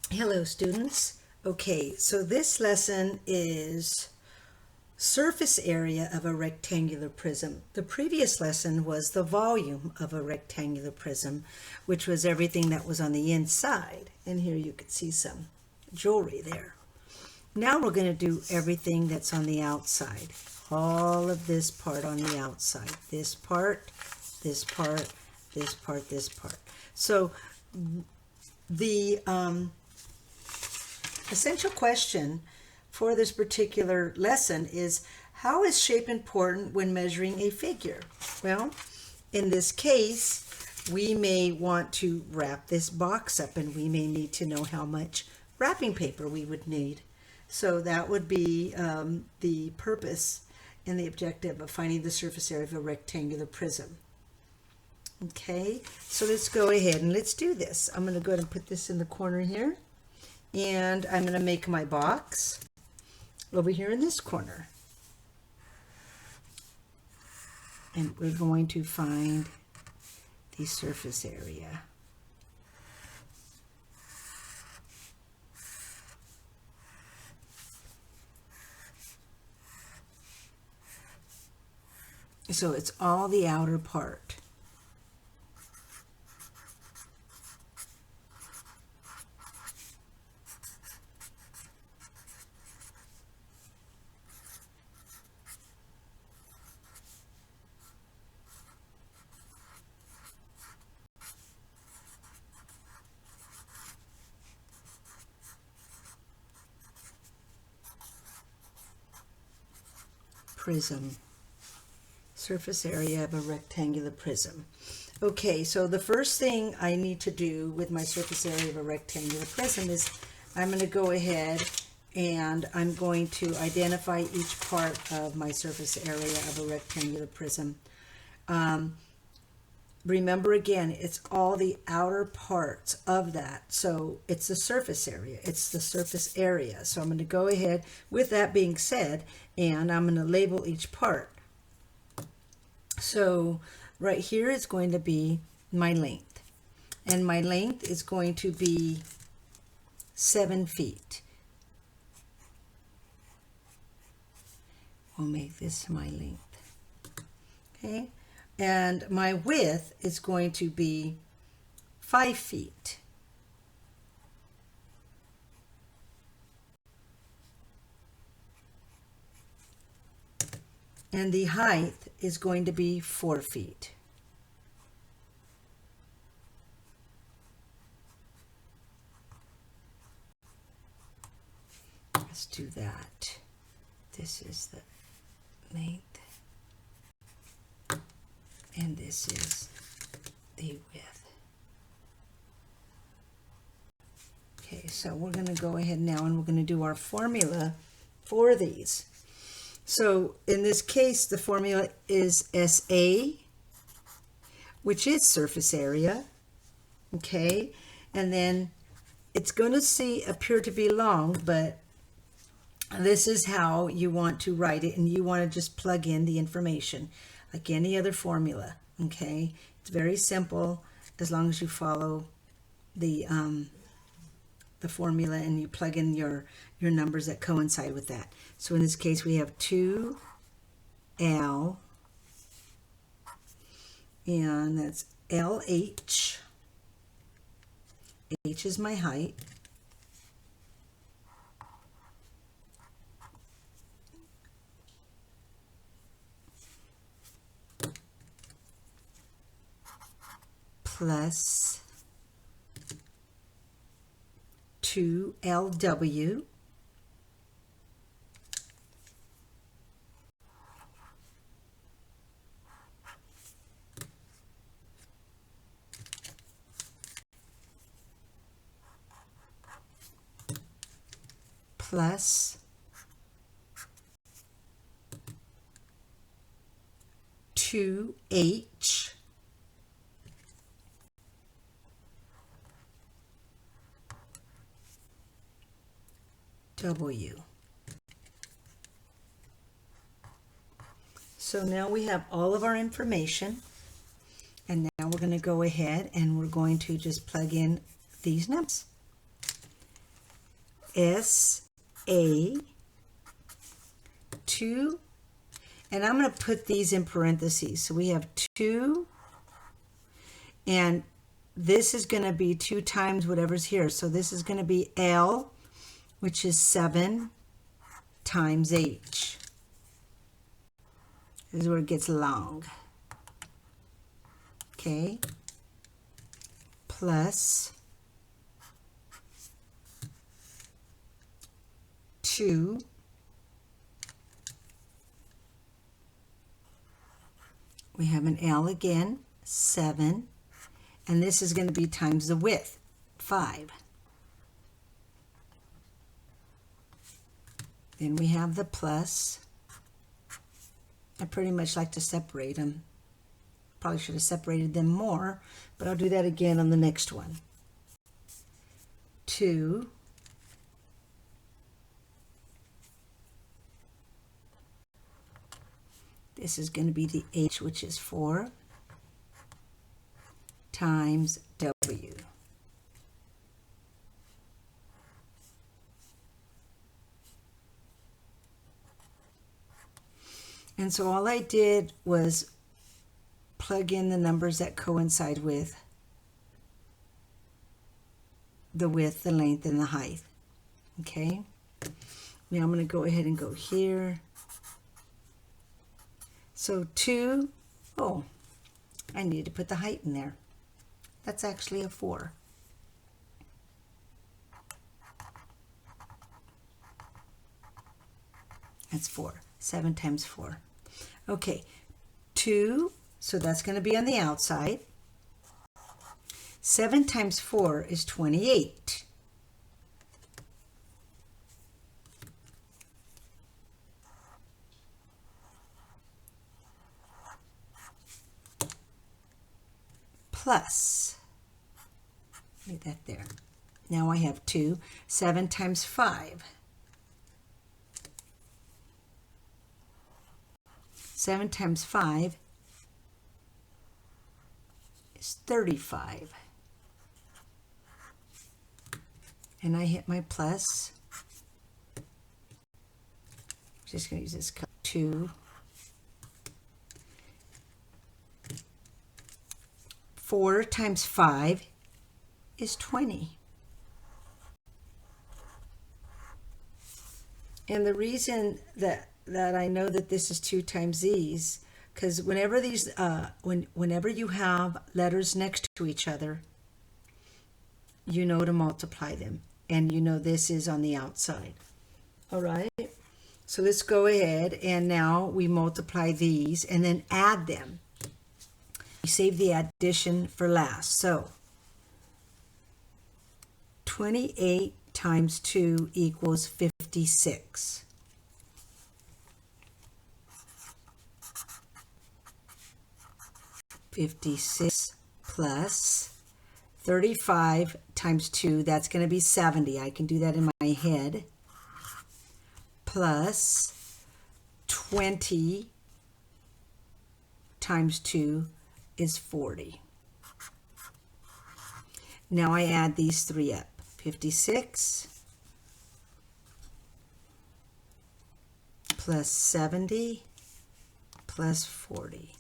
Hello students. Okay, so this lesson is surface area of a rectangular prism. The previous lesson was the volume of a rectangular prism, which was everything that was on the inside. And here you can see some jewelry there. Now we're going to do everything that's on the outside. All of this part on the outside. This part, this part, this part, this part. So the essential question for this particular lesson is, how is shape important when measuring a figure? Well, in this case, we may want to wrap this box up, and we may need to know how much wrapping paper we would need. So that would be the purpose and the objective of finding the surface area of a rectangular prism. Okay, so let's go ahead and let's do this. I'm going to go ahead and put this in the corner here. And I'm going to make my box over here in this corner. And we're going to find the surface area. So it's all the outer part. Prism. Surface area of a rectangular prism. Okay, so the first thing I need to do with my surface area of a rectangular prism is I'm going to go ahead and I'm going to identify each part of my surface area of a rectangular prism. Remember again, it's all the outer parts of that. So it's the surface area. It's the surface area. So I'm going to go ahead with that being said, and I'm going to label each part. So right here is going to be my length. And my length is going to be 7 feet. We'll make this my length. Okay. And my width is going to be 5 feet. And the height is going to be 4 feet. Let's do that. This is the length. And this is the width. Okay, so we're going to go ahead now and we're going to do our formula for these. So in this case, the formula is SA, which is surface area. Okay, and then it's going to appear to be long, but this is how you want to write it, and you want to just plug in the information like any other formula. Okay, it's very simple as long as you follow the formula and you plug in your numbers that coincide with that. So in this case, we have 2L, and that's LH. H is my height. Plus 2LW plus 2H W. So now we have all of our information, and now we're going to go ahead and we're going to just plug in these numbers. SA 2, and I'm going to put these in parentheses. So we have 2, and this is going to be 2 times whatever's here. So this is going to be L, which is 7 times H. This is where it gets long. Okay. Plus 2 we have an L again, 7, and this is going to be times the width, 5. Then we have the plus. I pretty much like to separate them. Probably should have separated them more, but I'll do that again on the next one. 2 this is going to be the H, which is 4, times W. And so all I did was plug in the numbers that coincide with the width, the length, and the height. Okay? Now I'm going to go ahead and go here. So 2, oh, I need to put the height in there. That's actually a 4. That's 4. 7 times 4. Okay, 2, so that's going to be on the outside. 7 times 4 is 28. Plus, leave that there. Now I have 2. 7 times 5. 7 times 5 is 35. And I hit my plus. Just going to use this color. 2. 4 times 5 is 20. And the reason that I know that this is 2 times these, because whenever these, whenever you have letters next to each other, you know to multiply them, and you know this is on the outside. All right. So let's go ahead and now we multiply these and then add them. We save the addition for last. So 28 times 2 equals 56. Plus 35 times 2, that's going to be 70. I can do that in my head. Plus 20 times 2 is 40. Now I add these 3 up. 56 plus 70 plus 40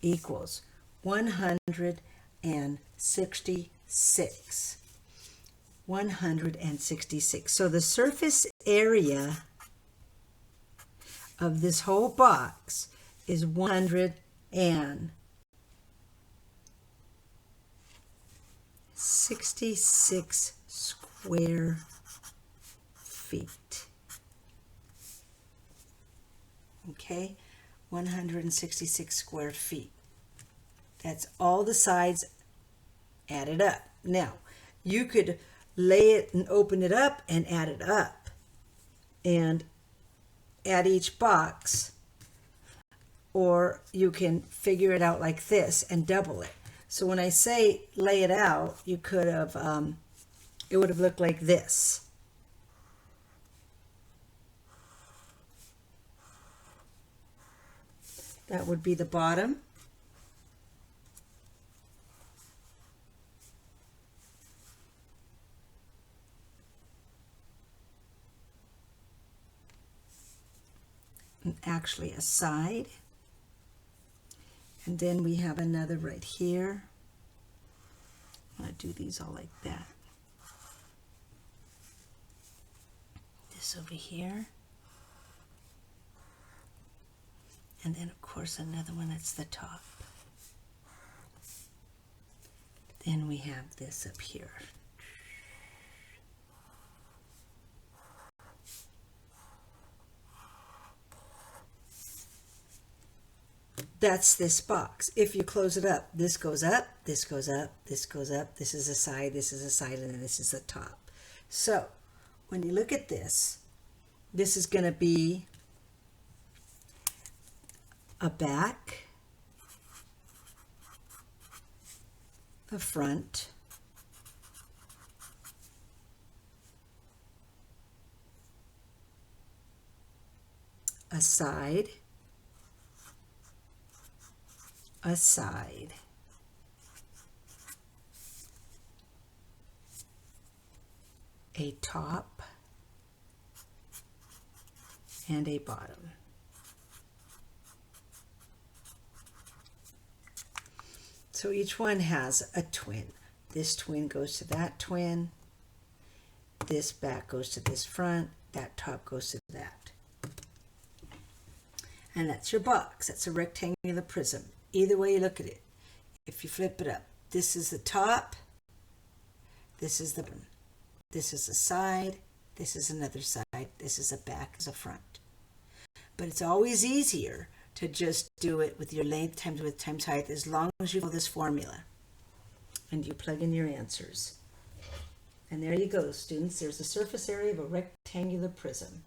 equals 166. 166. So the surface area of this whole box is 166 square feet. Okay, 166 square feet. That's all the sides added up. Now, you could lay it and open it up and add it up and add each box, or you can figure it out like this and double it. So when I say lay it out, you could have, it would have looked like this. That would be the bottom. actually a side. And then we have another right here. I'm going to do these all like that. This over here. And then, of course, another one that's the top. Then we have this up here. That's this box. If you close it up, this goes up, this goes up, this goes up, this is a side, this is a side, and then this is the top. So when you look at this, this is going to be a back, a front, a side, a side, a top, and a bottom. So each one has a twin. This twin goes to that twin. This back goes to this front. That top goes to that. And that's your box. That's a rectangular prism. Either way you look at it. If you flip it up, this is the top. This is the bottom. This is a side. This is another side. This is a back, this is a front. But it's always easier to just do it with your length times width times height as long as you follow this formula. And you plug in your answers. And there you go, students. There's the surface area of a rectangular prism.